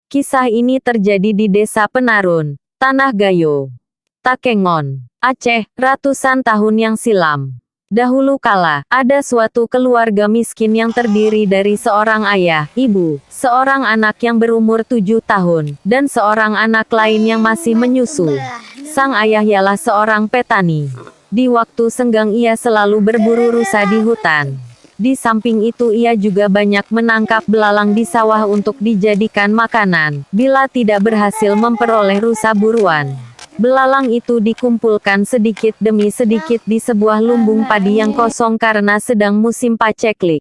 Kisah ini terjadi di Desa Penarun, Tanah Gayo, Takengon, Aceh, ratusan tahun yang silam. Dahulu kala, ada suatu keluarga miskin yang terdiri dari seorang ayah, ibu, seorang anak yang berumur 7 tahun, dan seorang anak lain yang masih menyusu. Sang ayah ialah seorang petani. Di waktu senggang ia selalu berburu rusa di hutan. Di samping itu ia juga banyak menangkap belalang di sawah untuk dijadikan makanan, bila tidak berhasil memperoleh rusa buruan. Belalang itu dikumpulkan sedikit demi sedikit di sebuah lumbung padi yang kosong karena sedang musim paceklik.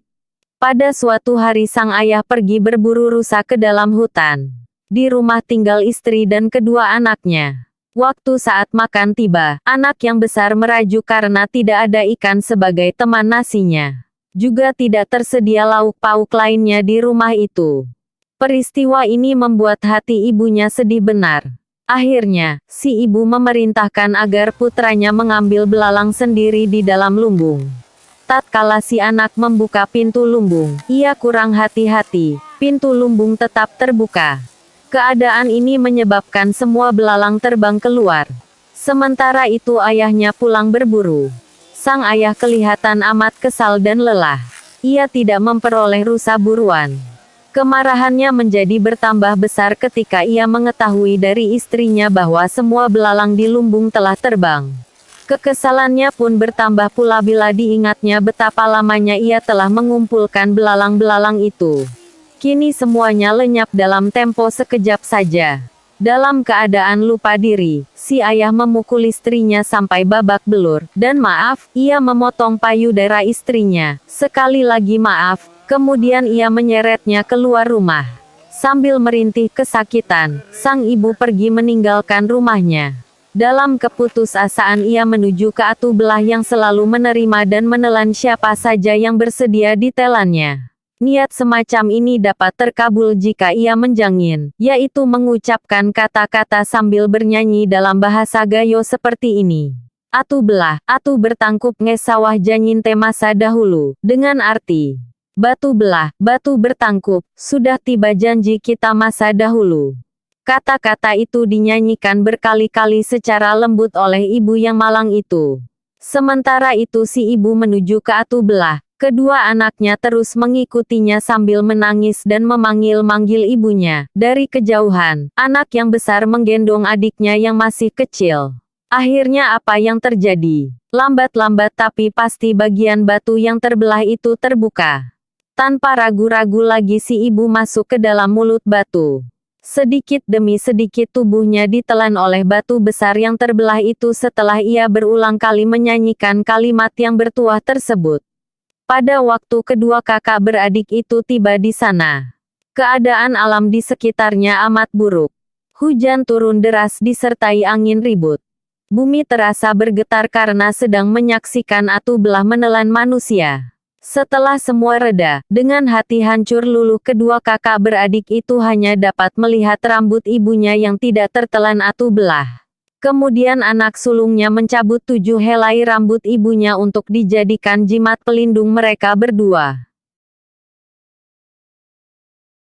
Pada suatu hari sang ayah pergi berburu rusa ke dalam hutan. Di rumah tinggal istri dan kedua anaknya. Waktu saat makan tiba, anak yang besar merajuk karena tidak ada ikan sebagai teman nasinya. Juga tidak tersedia lauk pauk lainnya di rumah itu. Peristiwa ini membuat hati ibunya sedih benar. Akhirnya, si ibu memerintahkan agar putranya mengambil belalang sendiri di dalam lumbung. Tatkala si anak membuka pintu lumbung, ia kurang hati-hati, pintu lumbung tetap terbuka. Keadaan ini menyebabkan semua belalang terbang keluar. Sementara itu ayahnya pulang berburu. Sang ayah kelihatan amat kesal dan lelah. Ia tidak memperoleh rusa buruan. Kemarahannya menjadi bertambah besar ketika ia mengetahui dari istrinya bahwa semua belalang di lumbung telah terbang. Kekesalannya pun bertambah pula bila diingatnya betapa lamanya ia telah mengumpulkan belalang-belalang itu. Kini semuanya lenyap dalam tempo sekejap saja. Dalam keadaan lupa diri, si ayah memukul istrinya sampai babak belur, dan maaf, ia memotong payudara istrinya. Sekali lagi maaf, kemudian ia menyeretnya keluar rumah. Sambil merintih kesakitan, sang ibu pergi meninggalkan rumahnya. Dalam keputusasaan ia menuju ke atu belah yang selalu menerima dan menelan siapa saja yang bersedia ditelannya. Niat semacam ini dapat terkabul jika ia menjangin, yaitu mengucapkan kata-kata sambil bernyanyi dalam bahasa Gayo seperti ini. Atu belah, atu bertangkup ngesawah janyin te masa dahulu, dengan arti, batu belah, batu bertangkup, sudah tiba janji kita masa dahulu. Kata-kata itu dinyanyikan berkali-kali secara lembut oleh ibu yang malang itu. Sementara itu si ibu menuju ke atu belah. Kedua anaknya terus mengikutinya sambil menangis dan memanggil-manggil ibunya. Dari kejauhan, anak yang besar menggendong adiknya yang masih kecil. Akhirnya apa yang terjadi? Lambat-lambat tapi pasti bagian batu yang terbelah itu terbuka. Tanpa ragu-ragu lagi si ibu masuk ke dalam mulut batu. Sedikit demi sedikit tubuhnya ditelan oleh batu besar yang terbelah itu setelah ia berulang kali menyanyikan kalimat yang bertuah tersebut. Pada waktu kedua kakak beradik itu tiba di sana, keadaan alam di sekitarnya amat buruk. Hujan turun deras disertai angin ribut. Bumi terasa bergetar karena sedang menyaksikan atu belah menelan manusia. Setelah semua reda, dengan hati hancur luluh kedua kakak beradik itu hanya dapat melihat rambut ibunya yang tidak tertelan atu belah. Kemudian anak sulungnya mencabut 7 helai rambut ibunya untuk dijadikan jimat pelindung mereka berdua.